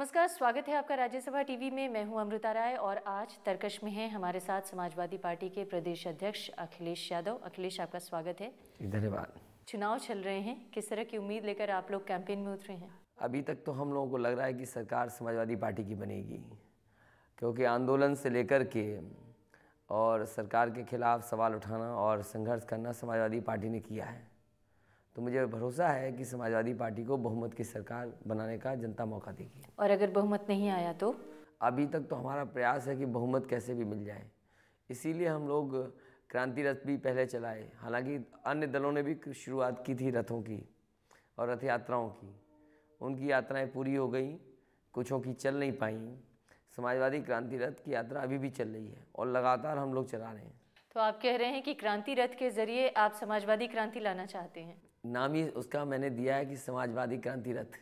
नमस्कार, स्वागत है आपका राज्यसभा टीवी में। मैं हूं अमृता राय और आज तर्कश में हैं हमारे साथ समाजवादी पार्टी के प्रदेश अध्यक्ष अखिलेश यादव। अखिलेश, आपका स्वागत है। धन्यवाद। चुनाव चल रहे हैं, किस तरह की उम्मीद लेकर आप लोग कैंपेन में उतरे हैं? अभी तक तो हम लोगों को लग रहा है कि सरकार समाजवादी पार्टी की बनेगी, क्योंकि आंदोलन से लेकर के और सरकार के खिलाफ सवाल उठाना और संघर्ष करना समाजवादी पार्टी ने किया है। तो मुझे भरोसा है कि समाजवादी पार्टी को बहुमत की सरकार बनाने का जनता मौका देगी। और अगर बहुमत नहीं आया तो? अभी तक तो हमारा प्रयास है कि बहुमत कैसे भी मिल जाए, इसीलिए हम लोग क्रांति रथ भी पहले चलाए। हालांकि अन्य दलों ने भी शुरुआत की थी रथों की और रथ यात्राओं की, उनकी यात्राएं पूरी हो गई, कुछों की चल नहीं पाई। समाजवादी क्रांति रथ की यात्रा अभी भी चल रही है और लगातार हम लोग चला रहे हैं। तो आप कह रहे हैं कि क्रांति रथ के जरिए आप समाजवादी क्रांति लाना चाहते हैं? नाम ही उसका मैंने दिया है कि समाजवादी क्रांति रथ,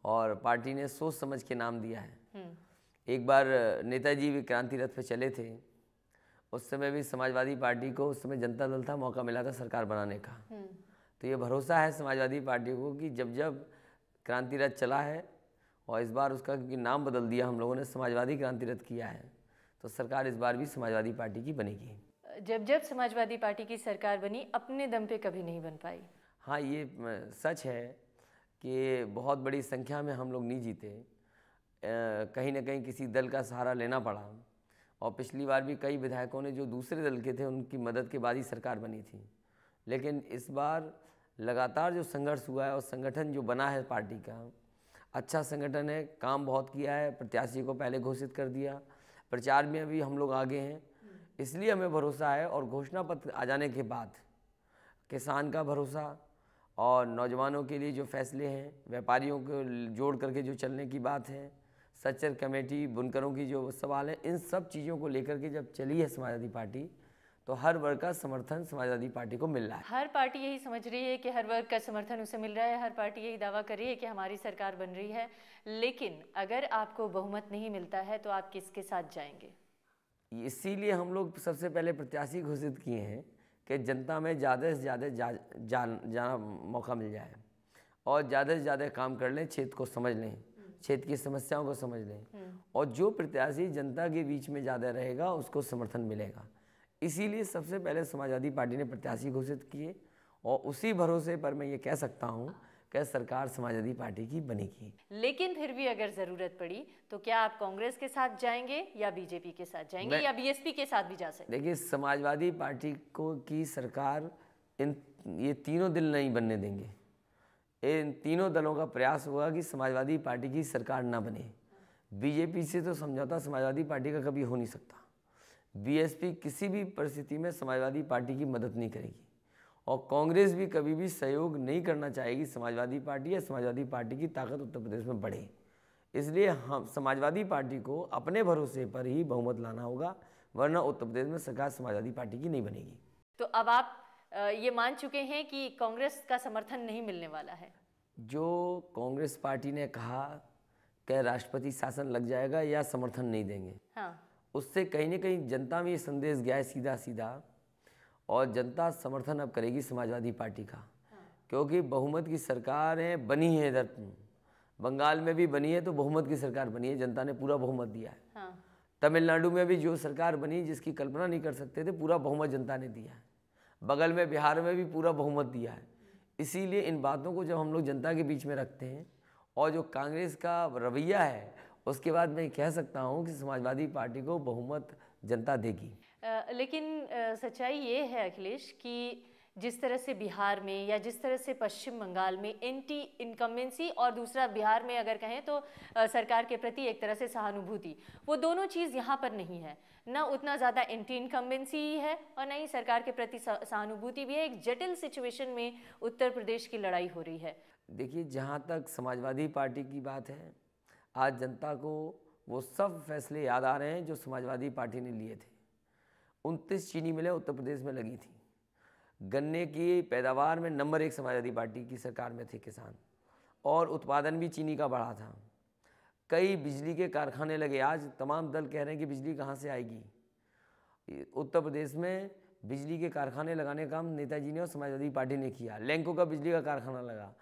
और पार्टी ने सोच समझ के नाम दिया है। एक बार नेताजी भी क्रांति रथ पे चले थे, उस समय भी समाजवादी पार्टी को, उस समय जनता दल था, मौका मिला था सरकार बनाने का। तो ये भरोसा है समाजवादी पार्टी को कि जब जब क्रांति रथ चला है और इस बार उसका क्योंकि नाम बदल दिया हम लोगों ने, समाजवादी क्रांति रथ किया है, तो सरकार इस बार भी समाजवादी पार्टी की बनेगी। जब जब समाजवादी पार्टी की सरकार बनी, अपने दम पे कभी नहीं बन पाई। हाँ, ये सच है कि बहुत बड़ी संख्या में हम लोग नहीं जीते, कहीं ना कहीं किसी दल का सहारा लेना पड़ा। और पिछली बार भी कई विधायकों ने जो दूसरे दल के थे उनकी मदद के बाद ही सरकार बनी थी। लेकिन इस बार लगातार जो संघर्ष हुआ है और संगठन जो बना है पार्टी का, अच्छा संगठन है, काम बहुत किया है, प्रत्याशी को पहले घोषित कर दिया, प्रचार में भी हम लोग आगे हैं, इसलिए हमें भरोसा है। और घोषणा पत्र आ जाने के बाद किसान का भरोसा और नौजवानों के लिए जो फैसले हैं, व्यापारियों को जोड़ करके जो चलने की बात है, सच्चर कमेटी, बुनकरों की जो सवाल है, इन सब चीज़ों को लेकर के जब चली है समाजवादी पार्टी, तो हर वर्ग का समर्थन समाजवादी पार्टी को मिल रहा है। हर पार्टी यही समझ रही है कि हर वर्ग का समर्थन उसे मिल रहा है, हर पार्टी यही दावा कर रही है कि हमारी सरकार बन रही है। लेकिन अगर आपको बहुमत नहीं मिलता है तो आप किसके साथ जाएंगे? इसीलिए हम लोग सबसे पहले प्रत्याशी घोषित किए हैं कि जनता में ज़्यादा से ज़्यादा जाना मौका मिल जाए और ज़्यादा से ज़्यादा काम कर लें, क्षेत्र को समझ लें, क्षेत्र की समस्याओं को समझ लें, और जो प्रत्याशी जनता के बीच में ज़्यादा रहेगा उसको समर्थन मिलेगा। इसीलिए सबसे पहले समाजवादी पार्टी ने प्रत्याशी घोषित किए और उसी भरोसे पर मैं ये कह सकता हूँ कि सरकार समाजवादी पार्टी की बनेगी। लेकिन फिर भी अगर जरूरत पड़ी तो क्या आप कांग्रेस के साथ जाएंगे या बीजेपी के साथ जाएंगे या बीएसपी के साथ भी जा सकते? देखिए, समाजवादी पार्टी को की सरकार ये तीनों दल नहीं बनने देंगे। इन तीनों दलों का प्रयास होगा कि समाजवादी पार्टी की सरकार ना बने। बीजेपी से तो समझौता समाजवादी पार्टी का कभी हो नहीं सकता। बीएसपी किसी भी परिस्थिति में समाजवादी पार्टी की मदद नहीं करेगी और कांग्रेस भी कभी भी सहयोग नहीं करना चाहेगी समाजवादी पार्टी या समाजवादी पार्टी की ताकत उत्तर प्रदेश में बढ़े। इसलिए हम समाजवादी पार्टी को अपने भरोसे पर ही बहुमत लाना होगा, वरना उत्तर प्रदेश में सरकार समाजवादी पार्टी की नहीं बनेगी। तो अब आप ये मान चुके हैं कि कांग्रेस का समर्थन नहीं मिलने वाला है? जो कांग्रेस पार्टी ने कहा कि राष्ट्रपति शासन लग जाएगा या समर्थन नहीं देंगे, हाँ, उससे कहीं ना कहीं जनता में ये संदेश गया है सीधा सीधा, और जनता समर्थन अब करेगी समाजवादी पार्टी का। क्योंकि बहुमत की सरकारें बनी है, इधर बंगाल में भी बनी है तो बहुमत की सरकार बनी है, जनता ने पूरा बहुमत दिया है। तमिलनाडु में भी जो सरकार बनी जिसकी कल्पना नहीं कर सकते थे, पूरा बहुमत जनता ने दिया है। बगल में बिहार में भी पूरा बहुमत दिया है। इसीलिए इन बातों को जब हम लोग जनता के बीच में रखते हैं और जो कांग्रेस का रवैया है, उसके बाद मैं कह सकता हूं कि समाजवादी पार्टी को बहुमत जनता देगी। लेकिन सच्चाई ये है अखिलेश कि जिस तरह से बिहार में या जिस तरह से पश्चिम बंगाल में एंटी इनकम्बेंसी और दूसरा बिहार में अगर कहें तो सरकार के प्रति एक तरह से सहानुभूति, वो दोनों चीज़ यहाँ पर नहीं है। ना उतना ज़्यादा एंटी इनकम्बेंसी है और ना ही सरकार के प्रति सहानुभूति भी है। एक जटिल सिचुएशन में उत्तर प्रदेश की लड़ाई हो रही है। देखिए, जहाँ तक समाजवादी पार्टी की बात है, आज जनता को वो सब फैसले याद आ रहे हैं जो समाजवादी पार्टी ने लिए थे। 29 चीनी मिलें उत्तर प्रदेश में लगी थी, गन्ने की पैदावार में नंबर 1 समाजवादी पार्टी की सरकार में थे किसान, और उत्पादन भी चीनी का बढ़ा था। कई बिजली के कारखाने लगे। आज तमाम दल कह रहे हैं कि बिजली कहाँ से आएगी। उत्तर प्रदेश में बिजली के कारखाने लगाने का काम नेताजी ने और समाजवादी पार्टी ने किया। लैंको का बिजली का कारखाना लगा,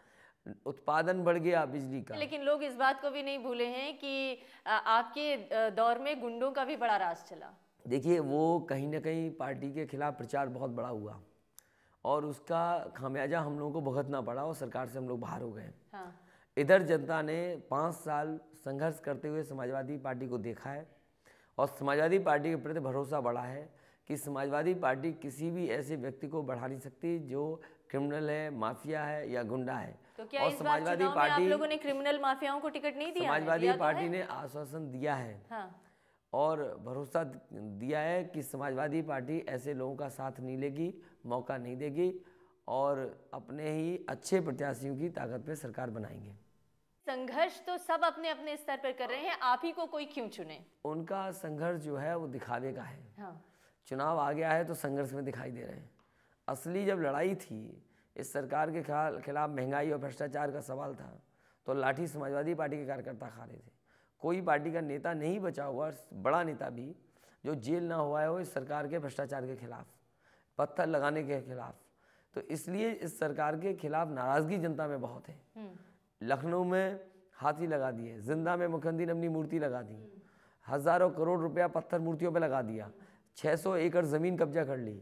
उत्पादन बढ़ गया बिजली का। लेकिन लोग इस बात को भी नहीं भूले हैं कि आपके दौर में गुंडों का भी बड़ा राज चला। देखिए, वो कहीं ना कहीं पार्टी के खिलाफ प्रचार बहुत बड़ा हुआ और उसका खामियाजा हम लोगों को भुगतना पड़ा और सरकार से हम लोग बाहर हो गए। हाँ। इधर जनता ने 5 साल संघर्ष करते हुए समाजवादी पार्टी को देखा है और समाजवादी पार्टी के प्रति भरोसा बढ़ा है कि समाजवादी पार्टी किसी भी ऐसे व्यक्ति को बढ़ा नहीं सकती जो क्रिमिनल है, माफिया है या गुंडा है। तो क्या इस बार चुनाव में आप लोगों ने क्रिमिनल माफियाओं को टिकट नहीं दिया? समाजवादी पार्टी ने आश्वासन दिया है। हाँ। और भरोसा दिया है कि समाजवादी पार्टी ऐसे लोगों का साथ नहीं लेगी, मौका नहीं देगी और अपने ही अच्छे प्रत्याशियों की ताकत पे सरकार बनाएंगे। संघर्ष तो सब अपने अपने स्तर पर कर रहे हैं, आप ही को कोई क्यों चुने? उनका संघर्ष जो है वो दिखावे का है। हाँ। चुनाव आ गया है तो संघर्ष में दिखाई दे रहे हैं। असली जब लड़ाई थी इस सरकार के खिलाफ, महंगाई और भ्रष्टाचार का सवाल था, तो लाठी समाजवादी पार्टी के कार्यकर्ता खा रहे थे। कोई पार्टी का नेता नहीं बचा हुआ, बड़ा नेता भी, जो जेल ना हुआ है वो इस सरकार के भ्रष्टाचार के खिलाफ, पत्थर लगाने के खिलाफ। तो इसलिए इस सरकार के खिलाफ नाराजगी जनता में बहुत है। लखनऊ में हाथी लगा दिए, जिंदा में मुख्यमंत्री ने अपनी मूर्ति लगा दी, हज़ारों करोड़ रुपया पत्थर मूर्तियों पे लगा दिया, 600 एकड़ ज़मीन कब्जा कर ली।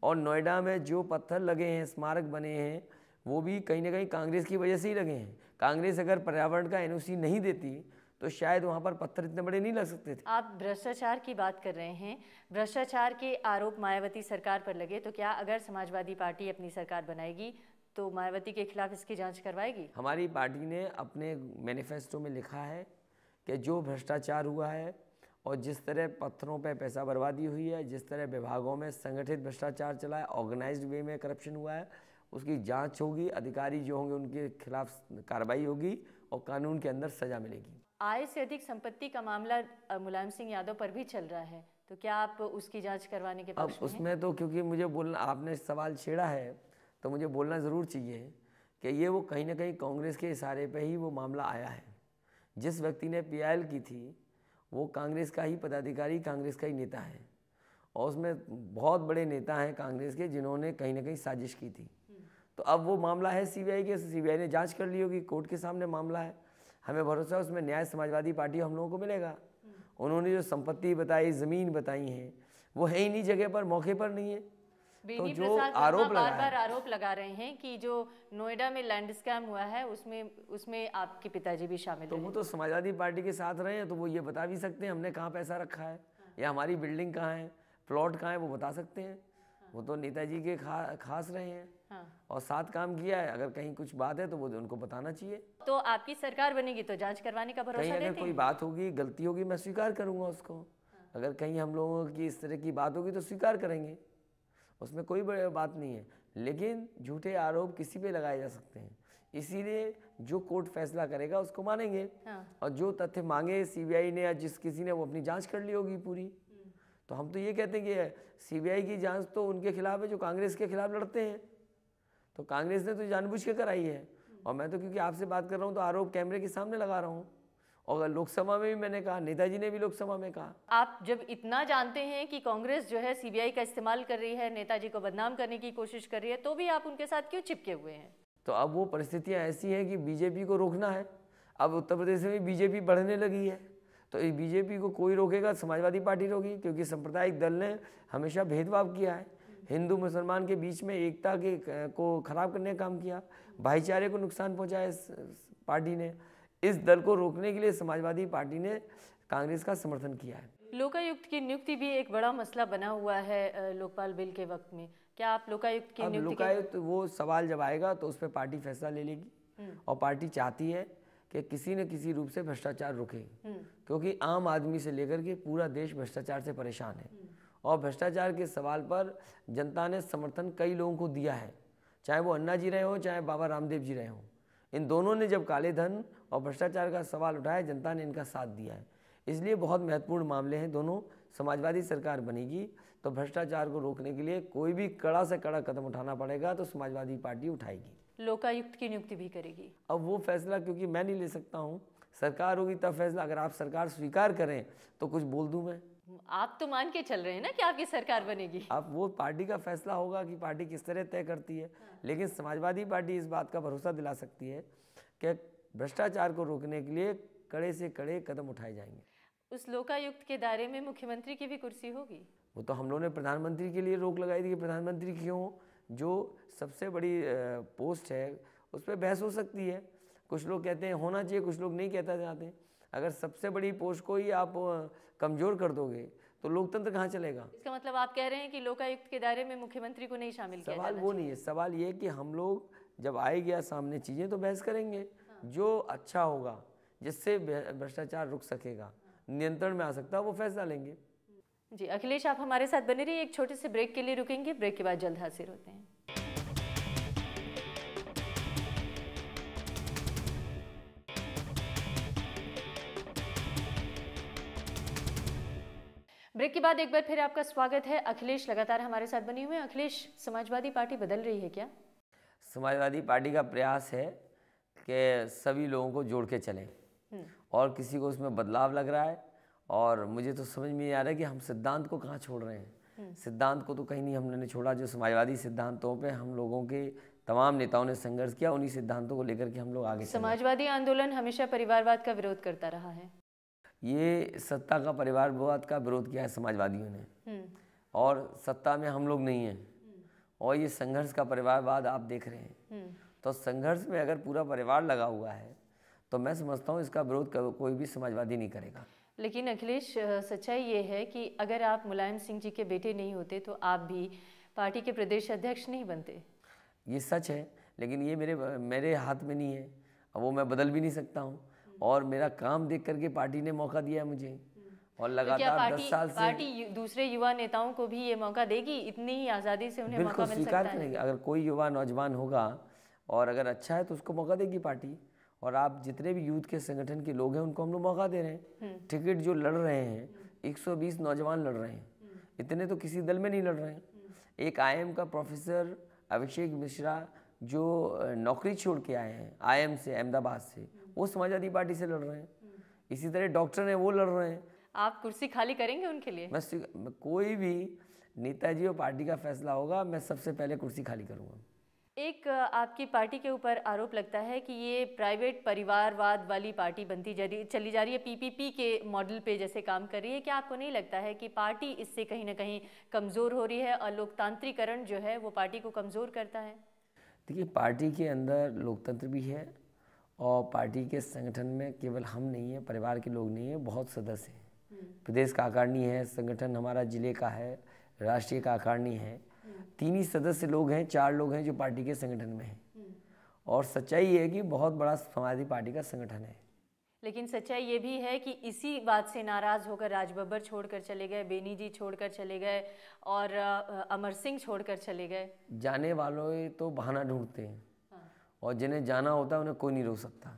और नोएडा में जो पत्थर लगे हैं, स्मारक बने हैं, वो भी कहीं ना कहीं कांग्रेस की वजह से ही लगे हैं। कांग्रेस अगर पर्यावरण का एनओसी नहीं देती तो शायद वहाँ पर पत्थर इतने बड़े नहीं लग सकते थे। आप भ्रष्टाचार की बात कर रहे हैं, भ्रष्टाचार के आरोप मायावती सरकार पर लगे, तो क्या अगर समाजवादी पार्टी अपनी सरकार बनाएगी तो मायावती के खिलाफ इसकी जांच करवाएगी? हमारी पार्टी ने अपने मैनिफेस्टो में लिखा है कि जो भ्रष्टाचार हुआ है और जिस तरह पत्थरों पे पैसा बर्बादी हुई है, जिस तरह विभागों में संगठित भ्रष्टाचार चला है, ऑर्गेनाइज्ड वे में करप्शन हुआ है, उसकी जांच होगी, अधिकारी जो होंगे उनके खिलाफ कार्रवाई होगी और कानून के अंदर सजा मिलेगी। आय से अधिक संपत्ति का मामला मुलायम सिंह यादव पर भी चल रहा है, तो क्या आप उसकी जांच करवाने के पक्ष में हैं? उसमें तो क्योंकि मुझे बोलना, आपने सवाल छेड़ा है तो मुझे बोलना ज़रूर चाहिए कि ये वो कहीं ना कहीं कांग्रेस के इशारे पे ही वो मामला आया है। जिस व्यक्ति ने पीआईएल की थी वो कांग्रेस का ही पदाधिकारी, कांग्रेस का ही नेता है और उसमें बहुत बड़े नेता हैं कांग्रेस के जिन्होंने कहीं ना कहीं साजिश की थी। तो अब वो मामला है सीबीआई के, सीबीआई ने जांच कर ली होगी, कोर्ट के सामने मामला है। हमें भरोसा है उसमें न्याय समाजवादी पार्टी हम लोगों को मिलेगा। उन्होंने जो संपत्ति बताई, ज़मीन बताई हैं, वो है ही नहीं जगह पर, मौके पर नहीं है। तो जो आरोप बार आरोप लगा रहे हैं कि जो नोएडा में लैंड स्कैम हुआ है उसमें आपके पिताजी भी शामिल तो वो तो समाजवादी पार्टी के साथ रहे हैं तो वो ये बता भी सकते हैं हमने कहाँ पैसा रखा है या हमारी बिल्डिंग कहाँ है, प्लॉट कहाँ है, वो बता सकते हैं। वो तो नेताजी के खास रहे हैं और साथ काम किया है। अगर कहीं कुछ बात है तो वो उनको बताना चाहिए। तो आपकी सरकार बनेगी तो जांच करवाने का भरोसा देते हैं? अगर कोई बात होगी, गलती होगी, मैं स्वीकार करूँगा उसको। अगर कहीं हम लोगों की इस तरह की बात होगी तो स्वीकार करेंगे, उसमें कोई बड़ी बात नहीं है। लेकिन झूठे आरोप किसी पे लगाए जा सकते हैं, इसीलिए जो कोर्ट फैसला करेगा उसको मानेंगे। और जो तथ्य मांगे सीबीआई ने या जिस किसी ने वो अपनी जांच कर ली होगी पूरी। तो हम तो ये कहते हैं कि सीबीआई की जांच तो उनके खिलाफ है जो कांग्रेस के खिलाफ लड़ते हैं, तो कांग्रेस ने तो जानबूझ के कराई है। और मैं तो क्योंकि आपसे बात कर रहा हूँ तो आरोप कैमरे के सामने लगा रहा हूँ। और लोकसभा में भी मैंने कहा, नेताजी ने भी लोकसभा में कहा। आप जब इतना जानते हैं कि कांग्रेस जो है सीबीआई का इस्तेमाल कर रही है, नेताजी को बदनाम करने की कोशिश कर रही है, तो भी आप उनके साथ क्यों चिपके हुए हैं? तो अब वो परिस्थितियां ऐसी हैं कि बीजेपी को रोकना है। अब उत्तर प्रदेश में बीजेपी बढ़ने लगी है, तो इस बीजेपी को कोई रोकेगा? समाजवादी पार्टी रोकी, क्योंकि सांप्रदायिक दल ने हमेशा भेदभाव किया है, हिंदू मुसलमान के बीच में एकता को खराब करने का काम किया, भाईचारे को नुकसान पहुँचाया इस पार्टी ने। इस दल को रोकने के लिए समाजवादी पार्टी ने कांग्रेस का समर्थन किया है। लोकायुक्त की नियुक्ति भी एक बड़ा मसला बना हुआ है लोकपाल बिल के वक्त में। क्या आप लोकायुक्त की नियुक्ति? लोकायुक्त वो सवाल जब आएगा तो उस पर पार्टी फैसला ले लेगी और पार्टी चाहती है कि किसी न किसी रूप से भ्रष्टाचार रुके, क्योंकि आम आदमी से लेकर के पूरा देश भ्रष्टाचार से परेशान है। और भ्रष्टाचार के सवाल पर जनता ने समर्थन कई लोगों को दिया है, चाहे वो अन्ना जी रहे हों, चाहे बाबा रामदेव जी रहे हों। इन दोनों ने जब काले धन और भ्रष्टाचार का सवाल उठाया, जनता ने इनका साथ दिया है। इसलिए बहुत महत्वपूर्ण मामले हैं दोनों। समाजवादी सरकार बनेगी तो भ्रष्टाचार को रोकने के लिए कोई भी कड़ा से कड़ा कदम उठाना पड़ेगा तो समाजवादी पार्टी उठाएगी। लोकायुक्त की नियुक्ति भी करेगी। अब वो फैसला क्योंकि मैं नहीं ले सकता हूँ, सरकार होगी तब फैसला। अगर आप सरकार स्वीकार करें तो कुछ बोल दूँ मैं। आप तो मान के चल रहे हैं ना कि आपकी सरकार बनेगी। अब वो पार्टी का फैसला होगा कि पार्टी किस तरह तय करती है, लेकिन समाजवादी पार्टी इस बात का भरोसा दिला सकती है कि भ्रष्टाचार को रोकने के लिए कड़े से कड़े कदम उठाए जाएंगे। उस लोकायुक्त के दायरे में मुख्यमंत्री की भी कुर्सी होगी? वो तो हम लोगों ने प्रधानमंत्री के लिए रोक लगाई थी कि प्रधानमंत्री क्यों, जो सबसे बड़ी पोस्ट है उस पर बहस हो सकती है। कुछ लोग कहते हैं होना चाहिए, कुछ लोग नहीं कहता चाहते हैं। अगर सबसे बड़ी पोस्ट को ही आप कमज़ोर कर दोगे तो लोकतंत्र कहाँ चलेगा? इसका मतलब आप कह रहे हैं कि लोकायुक्त के दायरे में मुख्यमंत्री को नहीं शामिल किया जाना सवाल वो नहीं है, सवाल ये है कि हम लोग जब आएगी सामने चीज़ें तो बहस करेंगे। जो अच्छा होगा, जिससे भ्रष्टाचार रुक सकेगा, नियंत्रण में आ सकता है, वो फैसला लेंगे। जी अखिलेश, आप हमारे साथ बने रहिए। एक छोटे से ब्रेक के लिए रुकेंगे, ब्रेक के बाद जल्द हाजिर होते हैं। ब्रेक के बाद एक बार फिर आपका स्वागत है। अखिलेश लगातार हमारे साथ बने हुए हैं। अखिलेश, समाजवादी पार्टी बदल रही है क्या? समाजवादी पार्टी का प्रयास है कि सभी लोगों को जोड़ के चलें, और किसी को उसमें बदलाव लग रहा है, और मुझे तो समझ में नहीं आ रहा है कि हम सिद्धांत को कहाँ छोड़ रहे हैं। सिद्धांत को तो कहीं नहीं हमने छोड़ा। जो समाजवादी सिद्धांतों पे हम लोगों के तमाम नेताओं ने संघर्ष किया, उन्हीं सिद्धांतों को लेकर के हम लोग आगे। समाजवादी आंदोलन हमेशा परिवारवाद का विरोध करता रहा है। ये सत्ता का परिवारवाद का विरोध किया है समाजवादियों ने, और सत्ता में हम लोग नहीं हैं, और ये संघर्ष का परिवारवाद आप देख रहे हैं। तो संघर्ष में अगर पूरा परिवार लगा हुआ है तो मैं समझता हूँ इसका विरोध कोई भी समाजवादी नहीं करेगा। लेकिन अखिलेश, सच्चाई ये है कि अगर आप मुलायम सिंह जी के बेटे नहीं होते तो आप भी पार्टी के प्रदेश अध्यक्ष नहीं बनते। ये सच है, लेकिन ये मेरे हाथ में नहीं है, अब वो मैं बदल भी नहीं सकता हूँ। और मेरा काम देख करके पार्टी ने मौका दिया है मुझे, और लगातार 10 साल से पार्टी दूसरे युवा नेताओं को भी ये मौका देगी? इतनी ही आज़ादी से उन्हें मौका मिल सकता है? स्वीकार करेंगे। अगर कोई युवा नौजवान होगा और अगर अच्छा है तो उसको मौका देगी पार्टी। और आप जितने भी यूथ के संगठन के लोग हैं उनको हम लोग मौका दे रहे हैं। टिकट जो लड़ रहे हैं 120 नौजवान लड़ रहे हैं, इतने तो किसी दल में नहीं लड़ रहे हैं। एक IIM का प्रोफेसर अभिषेक मिश्रा जो नौकरी छोड़ के आए हैं IIM से, अहमदाबाद से, वो समाजवादी पार्टी से लड़ रहे हैं। इसी तरह डॉक्टर हैं, वो लड़ रहे हैं। आप कुर्सी खाली करेंगे उनके लिए? मैं कोई भी नेताजी और पार्टी का फैसला होगा, मैं सबसे पहले कुर्सी खाली करूँगा। एक आपकी पार्टी के ऊपर आरोप लगता है कि ये प्राइवेट परिवारवाद वाली पार्टी चली जा रही है, PPP के मॉडल पे जैसे काम कर रही है। क्या आपको नहीं लगता है कि पार्टी इससे कहीं ना कहीं कमज़ोर हो रही है, और लोकतांत्रिकरण जो है वो पार्टी को कमज़ोर करता है? देखिए, पार्टी के अंदर लोकतंत्र भी है, और पार्टी के संगठन में केवल हम नहीं हैं, परिवार के लोग नहीं हैं, बहुत सदस्य हैं। प्रदेश का अकार्नी है, संगठन हमारा जिले का है, राष्ट्रीय का अकार्नी है। 3 ही सदस्य लोग हैं, 4 लोग हैं जो पार्टी के संगठन में हैं। और सच्चाई ये है कि बहुत बड़ा समाजवादी पार्टी का संगठन है। लेकिन सच्चाई ये भी है कि इसी बात से नाराज़ होकर राजबब्बर छोड़कर चले गए, बेनी जी छोड़कर चले गए, और अमर सिंह छोड़कर चले गए। जाने वालों तो बहाना ढूंढते हैं, और जिन्हें जाना होता है उन्हें कोई नहीं रोक सकता।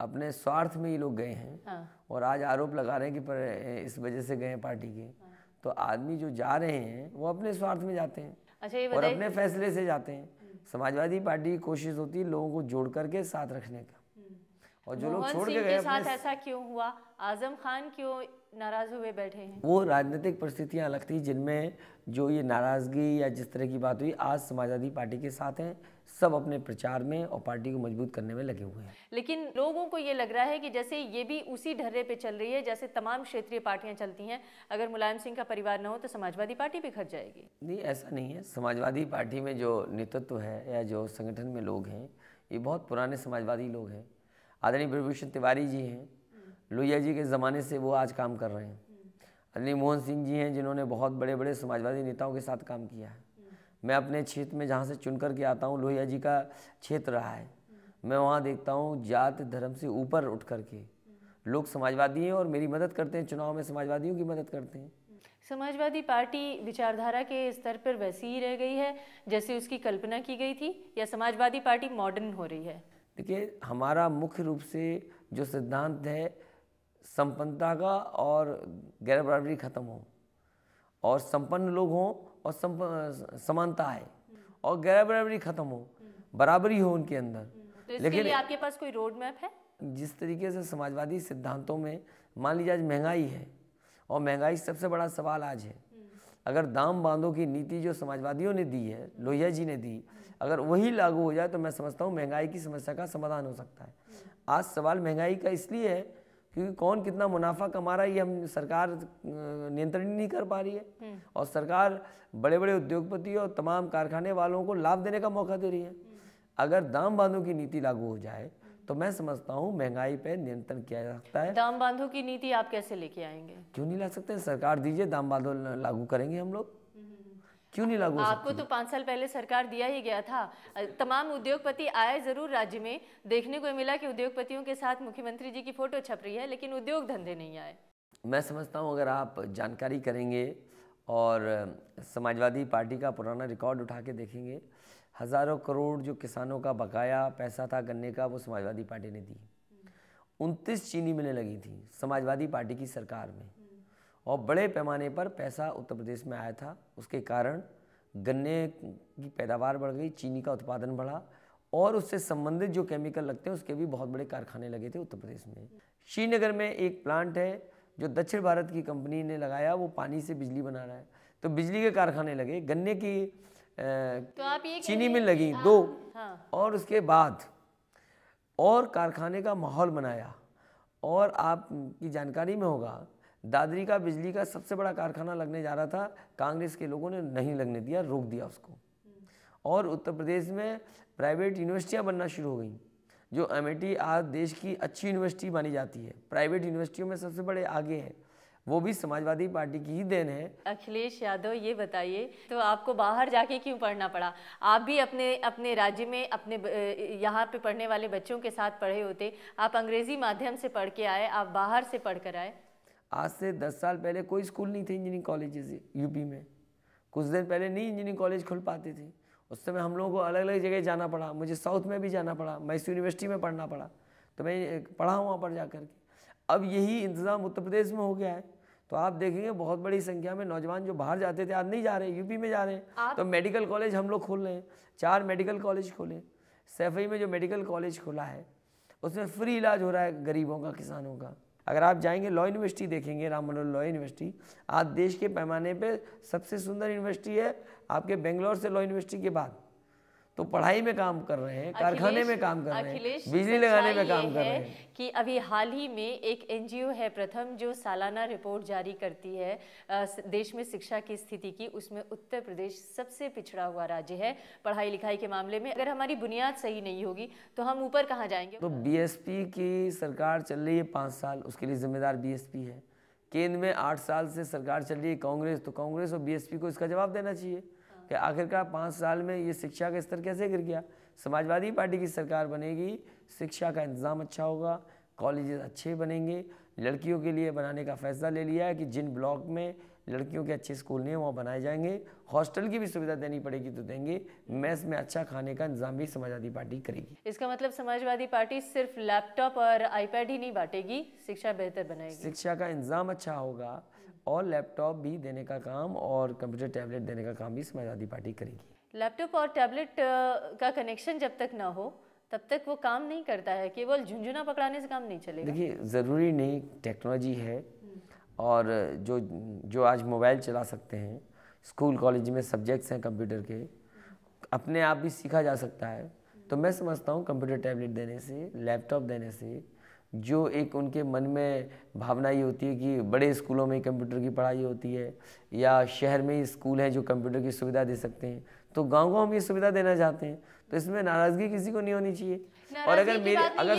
अपने स्वार्थ में ये लोग गए हैं, और आज आरोप लगा रहे हैं कि इस वजह से गए हैं पार्टी के। तो आदमी जो जा रहे हैं वो अपने स्वार्थ में जाते हैं। अच्छा, ये और अपने फैसले से जाते हैं। समाजवादी पार्टी की कोशिश होती है लोगों को जोड़ करके साथ रखने का, और जो लोग छोड़ के गए साथ ऐसा क्यों हुआ? आजम खान क्यों नाराज हुए बैठे हैं? वो राजनीतिक परिस्थितियां अलग थी जिनमें जो ये नाराजगी या जिस तरह की बात हुई, आज समाजवादी पार्टी के साथ हैं, सब अपने प्रचार में और पार्टी को मजबूत करने में लगे हुए हैं। लेकिन लोगों को ये लग रहा है कि जैसे ये भी उसी ढर्रे पे चल रही है जैसे तमाम क्षेत्रीय पार्टियां चलती हैं। अगर मुलायम सिंह का परिवार न हो तो समाजवादी पार्टी बिखर जाएगी। नहीं, ऐसा नहीं है। समाजवादी पार्टी में जो नेतृत्व है या जो संगठन में लोग हैं, ये बहुत पुराने समाजवादी लोग हैं। आदरणीय ब्रजभूषण तिवारी जी हैं, लोहिया जी के ज़माने से वो आज काम कर रहे हैं। आदरणीय मोहन सिंह जी हैं जिन्होंने बहुत बड़े बड़े समाजवादी नेताओं के साथ काम किया है। मैं अपने क्षेत्र में जहाँ से चुन कर के आता हूँ, लोहिया जी का क्षेत्र रहा है। मैं वहाँ देखता हूँ जात धर्म से ऊपर उठ कर के लोग समाजवादी हैं और मेरी मदद करते हैं, चुनाव में समाजवादियों की मदद करते हैं। समाजवादी पार्टी विचारधारा के स्तर पर वैसी ही रह गई है जैसे उसकी कल्पना की गई थी, या समाजवादी पार्टी मॉडर्न हो रही है? देखिए, हमारा मुख्य रूप से जो सिद्धांत है संपन्नता का, और गैर बराबरी खत्म हो, और संपन्न लोग हों, और समानता है, और गैर बराबरी खत्म हो, बराबरी हो उनके अंदर। तो इसके लिए आपके पास कोई रोड मैप है? जिस तरीके से समाजवादी सिद्धांतों में मान लीजिए आज महंगाई है, और महंगाई सबसे बड़ा सवाल आज है। अगर दाम बांधो की नीति जो समाजवादियों ने दी है, लोहिया जी ने दी, अगर वही लागू हो जाए तो मैं समझता हूँ महंगाई की समस्या का समाधान हो सकता है। आज सवाल महंगाई का इसलिए है क्योंकि कौन कितना मुनाफा कमा रहा है ये हम सरकार नियंत्रण नहीं कर पा रही है, और सरकार बड़े बड़े उद्योगपति और तमाम कारखाने वालों को लाभ देने का मौका दे रही है। अगर दाम बांधो की नीति लागू हो जाए तो मैं समझता हूँ महंगाई पे नियंत्रण किया जा सकता है। दाम बांधो की नीति आप कैसे लेके आएंगे? क्यों नहीं ला सकते? सरकार दीजिए, दाम बांधो लागू करेंगे हम लोग, क्यों नहीं लागू हो सकती? आपको तो 5 साल पहले सरकार दिया ही गया था। तमाम उद्योगपति आए जरूर राज्य में, देखने को मिला कि उद्योगपतियों के साथ मुख्यमंत्री जी की फोटो छप रही है, लेकिन उद्योग धंधे नहीं आए। मैं समझता हूँ अगर आप जानकारी करेंगे और समाजवादी पार्टी का पुराना रिकॉर्ड उठा के देखेंगे, हज़ारों करोड़ जो किसानों का बकाया पैसा था गन्ने का, वो समाजवादी पार्टी ने दी। 29 चीनी मिलें लगी थी समाजवादी पार्टी की सरकार में, और बड़े पैमाने पर पैसा उत्तर प्रदेश में आया था। उसके कारण गन्ने की पैदावार बढ़ गई, चीनी का उत्पादन बढ़ा, और उससे संबंधित जो केमिकल लगते हैं उसके भी बहुत बड़े कारखाने लगे थे उत्तर प्रदेश में। श्रीनगर में एक प्लांट है जो दक्षिण भारत की कंपनी ने लगाया, वो पानी से बिजली बना रहा है, तो बिजली के कारखाने लगे, गन्ने की तो आप ये चीनी मिल लगी 2, और उसके बाद और कारखाने का माहौल बनाया। और आपकी जानकारी में होगा दादरी का बिजली का सबसे बड़ा कारखाना लगने जा रहा था, कांग्रेस के लोगों ने नहीं लगने दिया, रोक दिया उसको। और उत्तर प्रदेश में प्राइवेट यूनिवर्सिटियां बनना शुरू हो गई, जो अमेठी आज देश की अच्छी यूनिवर्सिटी मानी जाती है, प्राइवेट यूनिवर्सिटियों में सबसे बड़े आगे है, वो भी समाजवादी पार्टी की ही देन है। अखिलेश यादव, ये बताइए तो आपको बाहर जाके क्यों पढ़ना पड़ा? आप भी अपने राज्य में अपने यहाँ पे पढ़ने वाले बच्चों के साथ पढ़े होते, आप अंग्रेजी माध्यम से पढ़ के आए, आप बाहर से पढ़ कर आए। आज से 10 साल पहले कोई स्कूल नहीं थे इंजीनियरिंग कॉलेजेस यूपी में, कुछ दिन पहले नहीं इंजीनियरिंग कॉलेज खुल पाते थे। उस समय हम लोगों को अलग अलग जगह जाना पड़ा, मुझे साउथ में भी जाना पड़ा, मैसूर यूनिवर्सिटी में पढ़ना पड़ा, तो मैं पढ़ा हूँ वहाँ पर जा कर के। अब यही इंतज़ाम उत्तर प्रदेश में हो गया है, तो आप देखेंगे बहुत बड़ी संख्या में नौजवान जो बाहर जाते थे आज नहीं जा रहे, यूपी में जा रहे हैं। तो मेडिकल कॉलेज हम लोग खोल रहे हैं, 4 मेडिकल कॉलेज खोले। सैफई में जो मेडिकल कॉलेज खोला है उसमें फ्री इलाज हो रहा है गरीबों का, किसानों का। अगर आप जाएंगे लॉ यूनिवर्सिटी देखेंगे, राम मनोहर लॉ यूनिवर्सिटी आज देश के पैमाने पे सबसे सुंदर यूनिवर्सिटी है, आपके बेंगलोर से लॉ यूनिवर्सिटी के बाद। तो पढ़ाई में काम कर रहे हैं, कारखाने में काम कर रहे हैं, बिजली लगाने में काम कर रहे हैं। कि अभी हाल ही में एक एनजीओ है प्रथम, जो सालाना रिपोर्ट जारी करती है देश में शिक्षा की स्थिति की, उसमें उत्तर प्रदेश सबसे पिछड़ा हुआ राज्य है पढ़ाई लिखाई के मामले में। अगर हमारी बुनियाद सही नहीं होगी तो हम ऊपर कहाँ जाएंगे? तो बीएसपी की सरकार चल रही है 5 साल, उसके लिए जिम्मेदार बीएसपी है। केंद्र में 8 साल से सरकार चल रही है कांग्रेस, तो कांग्रेस और बीएसपी को इसका जवाब देना चाहिए कि आखिरकार 5 साल में ये शिक्षा का स्तर कैसे गिर गया। समाजवादी पार्टी की सरकार बनेगी, शिक्षा का इंतज़ाम अच्छा होगा, कॉलेजेस अच्छे बनेंगे। लड़कियों के लिए बनाने का फैसला ले लिया है कि जिन ब्लॉक में लड़कियों के अच्छे स्कूल नहीं हैं वहाँ बनाए जाएंगे। हॉस्टल की भी सुविधा देनी पड़ेगी तो देंगे, मेस में अच्छा खाने का इंतजाम भी समाजवादी पार्टी करेगी। इसका मतलब समाजवादी पार्टी सिर्फ लैपटॉप और आईपैड ही नहीं बांटेगी, शिक्षा बेहतर बनाएगी। शिक्षा का इंतजाम अच्छा होगा और लैपटॉप भी देने का काम और कंप्यूटर टैबलेट देने का काम भी समाजवादी पार्टी करेगी। लैपटॉप और टैबलेट का कनेक्शन जब तक ना हो तब तक वो काम नहीं करता है, केवल झुंझुना पकड़ाने से काम नहीं चलेगा। देखिए, ज़रूरी नहीं, टेक्नोलॉजी है, और जो आज मोबाइल चला सकते हैं, स्कूल कॉलेज में सब्जेक्ट्स हैं कंप्यूटर के, अपने आप भी सीखा जा सकता है। तो मैं समझता हूँ कंप्यूटर टैबलेट देने से, लैपटॉप देने से, जो एक उनके मन में भावना ये होती है कि बड़े स्कूलों में कंप्यूटर की पढ़ाई होती है या शहर में ही स्कूल हैं जो कंप्यूटर की सुविधा दे सकते हैं, तो गाँव हम ये सुविधा देना चाहते हैं, तो इसमें नाराज़गी किसी को नहीं होनी चाहिए। और अगर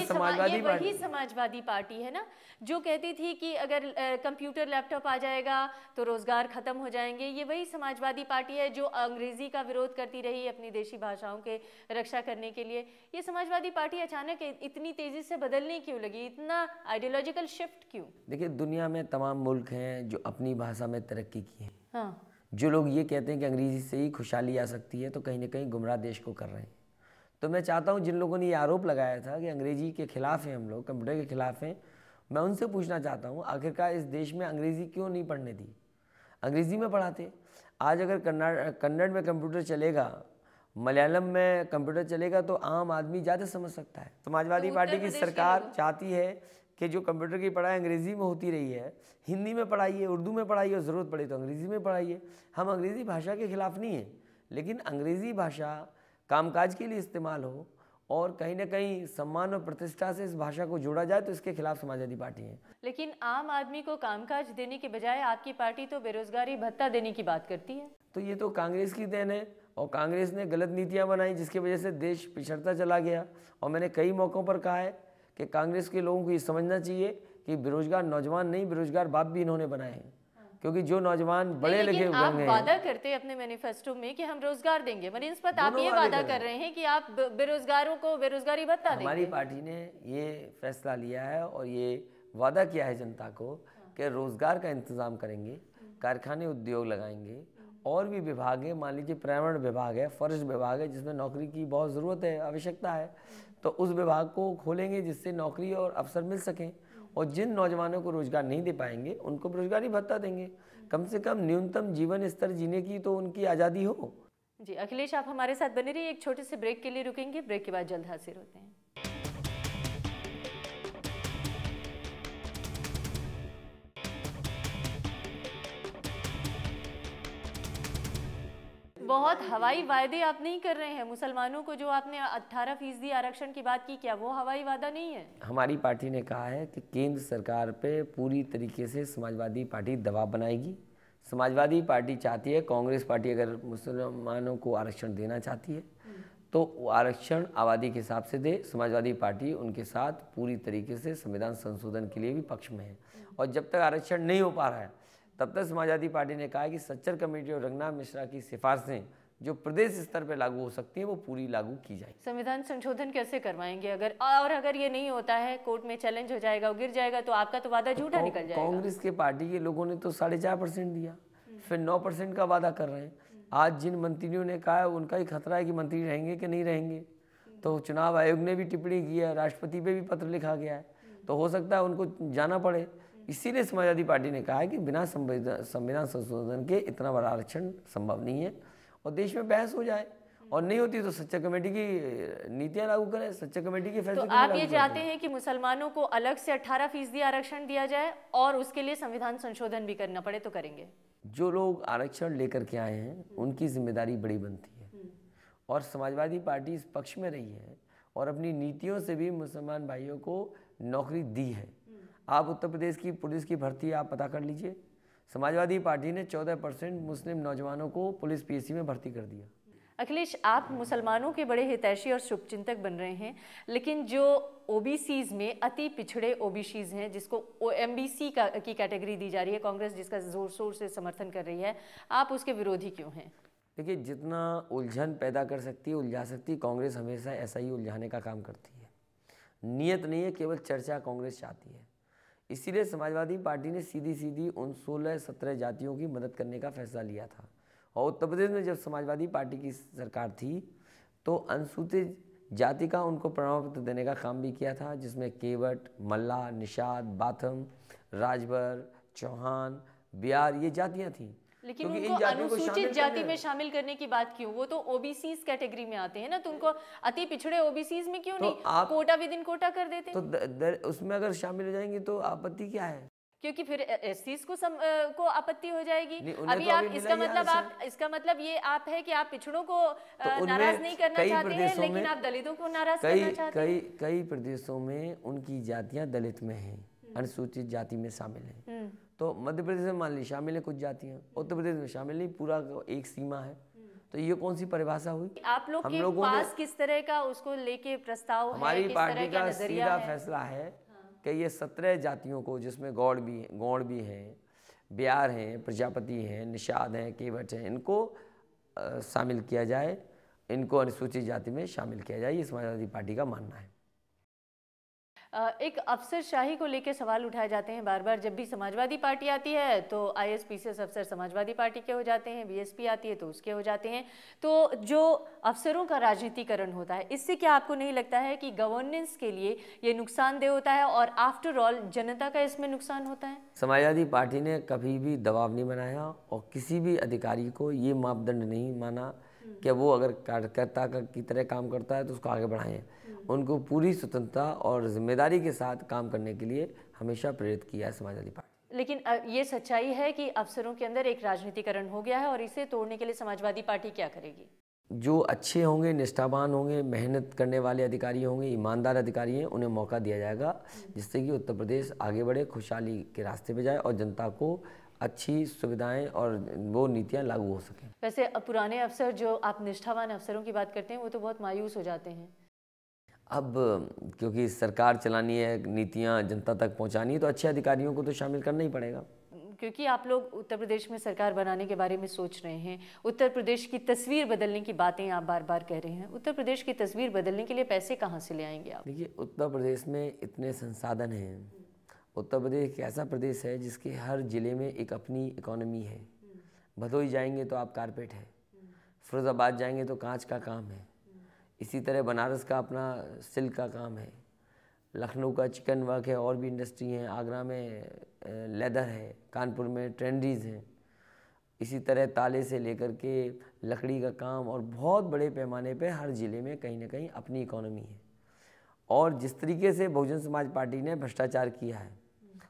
समाजवादी पार्टी है ना जो कहती थी कि अगर कंप्यूटर लैपटॉप आ जाएगा तो रोजगार खत्म हो जाएंगे, ये वही समाजवादी पार्टी है जो अंग्रेजी का विरोध करती रही अपनी देशी भाषाओं के रक्षा करने के लिए। ये समाजवादी पार्टी अचानक इतनी तेजी से बदलने क्यों लगी, इतना आइडियोलॉजिकल शिफ्ट क्यों? देखिए, दुनिया में तमाम मुल्क हैं जो अपनी भाषा में तरक्की की है। हाँ। जो लोग ये कहते हैं कि अंग्रेजी से ही खुशहाली आ सकती है, तो कहीं ना कहीं गुमराह देश को कर रहे हैं। तो मैं चाहता हूँ जिन लोगों ने ये आरोप लगाया था कि अंग्रेजी के खिलाफ हैं हम लोग, कंप्यूटर के खिलाफ हैं, मैं उनसे पूछना चाहता हूँ आखिरकार इस देश में अंग्रेज़ी क्यों नहीं पढ़ने दी? अंग्रेज़ी में पढ़ाते। आज अगर कन्नड़ में कंप्यूटर चलेगा, मलयालम में कंप्यूटर चलेगा, तो आम आदमी ज़्यादा समझ सकता है। समाजवादी पार्टी की सरकार चाहती है कि जो कंप्यूटर की पढ़ाई अंग्रेज़ी में होती रही है, हिंदी में पढ़ाइए, उर्दू में पढ़ाइए और ज़रूरत पड़े तो अंग्रेज़ी में पढ़ाइए। हम अंग्रेज़ी भाषा के खिलाफ़ नहीं हैं, लेकिन अंग्रेज़ी भाषा कामकाज के लिए इस्तेमाल हो और कहीं ना कहीं सम्मान और प्रतिष्ठा से इस भाषा को जोड़ा जाए, तो इसके खिलाफ समाजवादी पार्टी है। लेकिन आम आदमी को कामकाज देने के बजाय आपकी पार्टी तो बेरोजगारी भत्ता देने की बात करती है। तो ये तो कांग्रेस की देन है, और कांग्रेस ने गलत नीतियां बनाई जिसकी वजह से देश पिछड़ता चला गया। और मैंने कई मौक़ों पर कहा है कि कांग्रेस के लोगों को ये समझना चाहिए कि बेरोजगार नौजवान नहीं, बेरोजगार बाप भी इन्होंने बनाए हैं। क्योंकि जो नौजवान बड़े लिखे आप वादा करते हैं अपने मैनिफेस्टो में कि हम रोजगार देंगे, बनस्पत आप ये वादा कर रहे हैं कि आप बेरोजगारों को बेरोजगारी भत्ता देंगे। हमारी पार्टी ने ये फैसला लिया है और ये वादा किया है जनता को कि रोजगार का इंतजाम करेंगे, कारखाने उद्योग लगाएंगे, और भी विभाग है, मान लीजिए पर्यावरण विभाग है, फॉरेस्ट विभाग है, जिसमें नौकरी की बहुत ज़रूरत है, आवश्यकता है, तो उस विभाग को खोलेंगे जिससे नौकरी और अवसर मिल सकें। और जिन नौजवानों को रोजगार नहीं दे पाएंगे उनको बेरोजगारी भत्ता देंगे। कम से कम न्यूनतम जीवन स्तर जीने की तो उनकी आज़ादी हो। जी अखिलेश, आप हमारे साथ बने रहिए, एक छोटे से ब्रेक के लिए रुकेंगे, ब्रेक के बाद जल्द हाजिर होते हैं। बहुत हवाई वायदे आप नहीं कर रहे हैं मुसलमानों को, जो आपने 18% आरक्षण की बात की, क्या वो हवाई वादा नहीं है? हमारी पार्टी ने कहा है कि केंद्र सरकार पे पूरी तरीके से समाजवादी पार्टी दबाव बनाएगी। समाजवादी पार्टी चाहती है, कांग्रेस पार्टी अगर मुसलमानों को आरक्षण देना चाहती है तो आरक्षण आबादी के हिसाब से दे। समाजवादी पार्टी उनके साथ पूरी तरीके से संविधान संशोधन के लिए भी पक्ष में है। और जब तक आरक्षण नहीं हो पा रहा है तब तक समाजवादी पार्टी ने कहा है कि सच्चर कमेटी और रंगनाथ मिश्रा की सिफारिशें जो प्रदेश स्तर पर लागू हो सकती हैं वो पूरी लागू की जाए। संविधान संशोधन कैसे करवाएंगे अगर ये नहीं होता है, कोर्ट में चैलेंज हो जाएगा, गिर जाएगा, तो आपका तो वादा झूठा निकल जाएगा। कांग्रेस के पार्टी के लोगों ने तो 4.5% दिया, फिर 9% का वादा कर रहे हैं। आज जिन मंत्रियों ने कहा है उनका ही खतरा है कि मंत्री रहेंगे कि नहीं रहेंगे। तो चुनाव आयोग ने भी टिप्पणी की है, राष्ट्रपति पे भी पत्र लिखा गया है, तो हो सकता है उनको जाना पड़े। इसीलिए समाजवादी पार्टी ने कहा है कि बिना संविधान संशोधन के इतना बड़ा आरक्षण संभव नहीं है और देश में बहस हो जाए, और नहीं होती तो सच्चा कमेटी की नीतियां लागू करें, सच्चा कमेटी के फैसले। तो आप ये चाहते हैं कि मुसलमानों को अलग से 18% आरक्षण दिया जाए और उसके लिए संविधान संशोधन भी करना पड़े तो करेंगे? जो लोग आरक्षण लेकर के आए हैं उनकी जिम्मेदारी बड़ी बनती है, और समाजवादी पार्टी इस पक्ष में रही है और अपनी नीतियों से भी मुसलमान भाइयों को नौकरी दी है। आप उत्तर प्रदेश की पुलिस की भर्ती आप पता कर लीजिए, समाजवादी पार्टी ने 14% मुस्लिम नौजवानों को पुलिस पीएससी में भर्ती कर दिया। अखिलेश, आप मुसलमानों के बड़े हितैषी और शुभचिंतक बन रहे हैं, लेकिन जो ओबीसीज में अति पिछड़े ओबीसीज हैं, जिसको एमबीसी की कैटेगरी दी जा रही है, कांग्रेस जिसका जोर शोर से समर्थन कर रही है, आप उसके विरोधी क्यों हैं? देखिए, जितना उलझन पैदा कर सकती है, उलझा सकती है, कांग्रेस हमेशा ऐसा ही उलझाने का काम करती है। नियत नहीं है, केवल चर्चा कांग्रेस चाहती है। इसीलिए समाजवादी पार्टी ने सीधी सीधी उन 16-17 जातियों की मदद करने का फैसला लिया था। और उत्तर प्रदेश में जब समाजवादी पार्टी की सरकार थी तो अनुसूचित जाति का उनको प्रमाण पत्र देने का काम भी किया था, जिसमें केवट, मल्ला, निषाद, बाथम, राजभर, चौहान, बिहार ये जातियां थीं। लेकिन उनको अनुसूचित जाति में शामिल करने की बात क्यों? वो तो ओबीसीज कैटेगरी में आते हैं ना, तो उनको अति पिछड़े ओबीसीज में क्यों नहीं कोटा विद इन कोटा कर देते? तो उसमें अगर शामिल हो जाएंगे तो आपत्ति क्या है? क्योंकि फिर एससीज को आपत्ति हो जाएगी। अभी आप इसका मतलब ये आप है कि आप पिछड़ों को नाराज नहीं करना चाहते हैं, लेकिन आप दलितों को नाराज करना चाहते हैं। कई प्रदेशों में उनकी जातियां दलित में हैं, अनुसूचित जाति में शामिल हैं। तो मध्य प्रदेश में मान ली शामिल है कुछ जातियां, उत्तर प्रदेश में शामिल नहीं, पूरा एक सीमा है। तो ये कौन सी परिभाषा हुई? आप लोग के पास किस तरह का उसको लेके प्रस्ताव है? हमारी पार्टी का सीधा फैसला है कि ये 17 जातियों को, जिसमें गौड़ भी हैं, बिहार हैं, प्रजापति हैं, निषाद हैं, केवट हैं, इनको शामिल किया जाए, इनको अनुसूचित जाति में शामिल किया जाए। ये समाजवादी पार्टी का मानना है। एक अफसरशाही को लेकर सवाल उठाए जाते हैं बार बार। जब भी समाजवादी पार्टी आती है तो आईएएस पीसीएस अफसर समाजवादी पार्टी के हो जाते हैं, बीएसपी आती है तो उसके हो जाते हैं। तो जो अफसरों का राजनीतिकरण होता है, इससे क्या आपको नहीं लगता है कि गवर्नेंस के लिए ये नुकसानदेह होता है और आफ्टर ऑल जनता का इसमें नुकसान होता है? समाजवादी पार्टी ने कभी भी दबाव नहीं बनाया और किसी भी अधिकारी को ये मापदंड नहीं माना कि वो अगर कार्यकर्ता की तरह काम करता है तो उसको आगे बढ़ाएं। उनको पूरी स्वतंत्रता और जिम्मेदारी के साथ काम करने के लिए हमेशा प्रेरित किया है समाजवादी पार्टी। लेकिन ये सच्चाई है कि अफसरों के अंदर एक राजनीतिकरण हो गया है और इसे तोड़ने के लिए समाजवादी पार्टी क्या करेगी? जो अच्छे होंगे, निष्ठावान होंगे, मेहनत करने वाले अधिकारी होंगे, ईमानदार अधिकारी हैं, उन्हें मौका दिया जाएगा जिससे कि उत्तर प्रदेश आगे बढ़े, खुशहाली के रास्ते पे जाए और जनता को अच्छी सुविधाएं और वो नीतियां लागू हो सकें। वैसे पुराने अफसर, जो आप निष्ठावान अफसरों की बात करते हैं, वो तो बहुत मायूस हो जाते हैं। अब क्योंकि सरकार चलानी है, नीतियां जनता तक पहुंचानी है, तो अच्छे अधिकारियों को तो शामिल करना ही पड़ेगा। क्योंकि आप लोग उत्तर प्रदेश में सरकार बनाने के बारे में सोच रहे हैं, उत्तर प्रदेश की तस्वीर बदलने की बातें आप बार बार कह रहे हैं। उत्तर प्रदेश की तस्वीर बदलने के लिए पैसे कहाँ से ले आएंगे आप? देखिए, उत्तर प्रदेश में इतने संसाधन हैं। उत्तर प्रदेश एक ऐसा प्रदेश है जिसके हर ज़िले में एक अपनी इकोनॉमी है। भदोही जाएंगे तो आप कारपेट है, फिरोज़ाबाद जाएंगे तो कांच का काम है, इसी तरह बनारस का अपना सिल्क का काम है, लखनऊ का चिकन वर्क है, और भी इंडस्ट्री हैं, आगरा में लेदर है, कानपुर में ट्रेंडीज़ हैं, इसी तरह ताले से लेकर के लकड़ी का काम, और बहुत बड़े पैमाने पे हर ज़िले में कहीं ना कहीं अपनी इकोनॉमी है। और जिस तरीके से बहुजन समाज पार्टी ने भ्रष्टाचार किया है,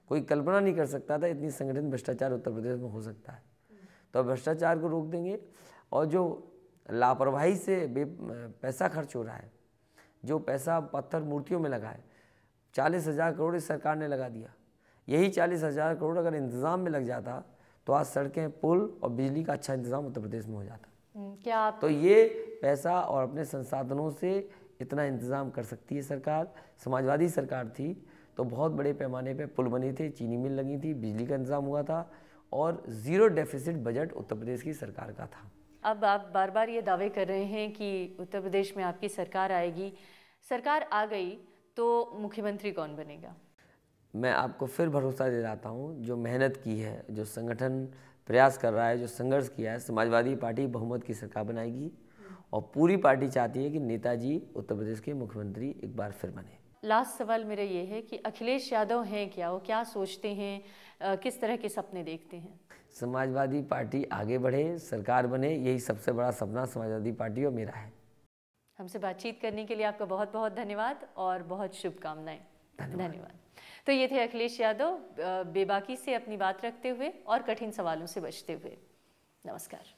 कोई कल्पना नहीं कर सकता था इतनी संगठित भ्रष्टाचार उत्तर प्रदेश में हो सकता है। तो भ्रष्टाचार को रोक देंगे, और जो लापरवाही से पैसा खर्च हो रहा है, जो पैसा पत्थर मूर्तियों में लगा है, 40,000 करोड़ इस सरकार ने लगा दिया। यही 40,000 करोड़ अगर इंतज़ाम में लग जाता तो आज सड़कें, पुल और बिजली का अच्छा इंतज़ाम उत्तर प्रदेश में हो जाता। क्या आप तो ये पैसा और अपने संसाधनों से इतना इंतज़ाम कर सकती है सरकार। समाजवादी सरकार थी तो बहुत बड़े पैमाने पे पुल बने थे, चीनी मिल लगी थी, बिजली का इंतज़ाम हुआ था, और zero deficit budget Uttar Pradesh की सरकार का था। अब आप बार बार ये दावे कर रहे हैं कि उत्तर प्रदेश में आपकी सरकार आएगी, सरकार आ गई तो मुख्यमंत्री कौन बनेगा? मैं आपको फिर भरोसा दिलाता हूँ, जो मेहनत की है, जो संगठन प्रयास कर रहा है, जो संघर्ष किया है, समाजवादी पार्टी बहुमत की सरकार बनाएगी, और पूरी पार्टी चाहती है कि नेताजी उत्तर प्रदेश के मुख्यमंत्री एक बार फिर बने। लास्ट सवाल मेरा ये है कि अखिलेश यादव हैं क्या, वो क्या सोचते हैं, किस तरह के सपने देखते हैं? समाजवादी पार्टी आगे बढ़े, सरकार बने, यही सबसे बड़ा सपना समाजवादी पार्टी और मेरा है। हमसे बातचीत करने के लिए आपका बहुत बहुत धन्यवाद और बहुत शुभकामनाएं। धन्यवाद। तो ये थे अखिलेश यादव, बेबाकी से अपनी बात रखते हुए और कठिन सवालों से बचते हुए। नमस्कार।